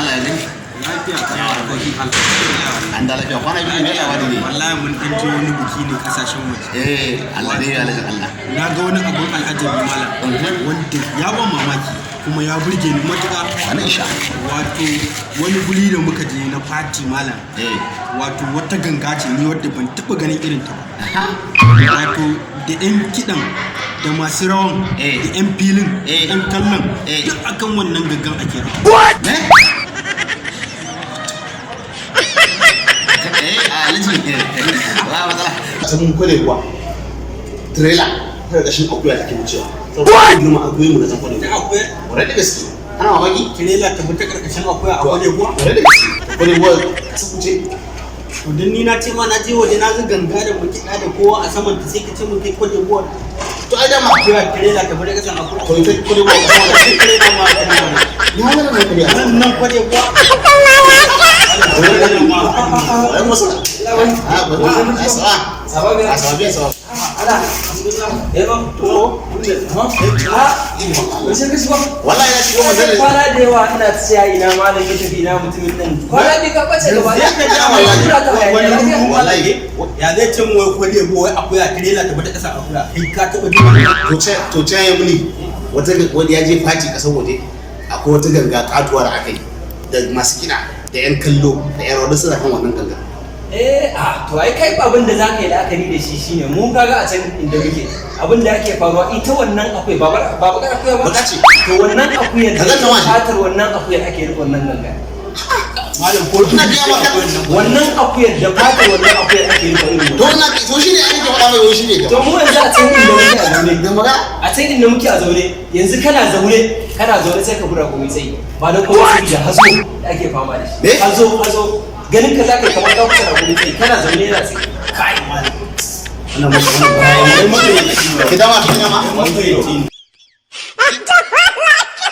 Allah ne lafiya ta abokin Allah an da lafiya kwana biyu me labari ne wallahi mun dan je wani biki ne kasashen waje Allah ne ya alhaji Allah na ga wani abun al'ajabi malam wanda ya ban mamaki kuma ya burge ni matuƙa wannan sha wato wani guri da muka je na party malam wato wata ganga ce ni wadda ban taɓa ganin irin ta ba wato da yan kiɗan da masu rawan da yan filin yan kallon duk akan wannan gangan ake rawa alhaji ba matsala sun kwale kuwa trailer ta ƙarshen akuya take wucewa saboda girma akuyoyi mu da zan kwale kuwa wadda da gaske ana mamaki trailer ta fita ƙarƙashin akuya a kwale kuwa wadda da gaske kwale kuwa kasa kuce to dan ni na ce ma na je waje na ga ganga da mukiɗa da kowa a saman ta sai ka ce mun kai kwale kuwa to ai dama akuya trailer ta fita ƙarƙashin akuya to ita kwale kuwa kasa wanda sai trailer ma ta ya hana na kwale nan kwale kuwa wallahi ya shigo mazalin kwana da yawa ina tsaya ina malam ya tafi ina mutumin nan kwana bi ka bace gaba wallahi ya zai ce mu wai kwale ko wai akuya trailer ta bata kasa akuya kai ka taba ji to ce ya muni wani ya je faci kasar waje akwai wata ganga katuwa da aka yi da masu kiɗa da 'yan kallo da 'yan rawar suna kan wannan ganga to ai kai abin da za ka yi la'akari da shi shine mu kaga a can inda muke abin da ake faruwa ita wannan akwai ba bakar akuya ba ce to wannan akuyar da fatar wannan akuyar ake rike wannan ganga malam ko ina ga maka wannan akuyar da fatar wannan akuyar ake rike irin to na to shi ne ake faɗa mai wai shi ne to mu yanzu a can inda muke a zaune da magana a can inda muke a zaune yanzu kana zaune sai ka gura komai tsayi ba da kowa sai da hazo da ake fama da shi hazo ganin ka zaka kamar ka kusa da komai tsayi kana zaune yana tsayi kai malam wannan mashi wannan bayan mai mutum ki dama wannan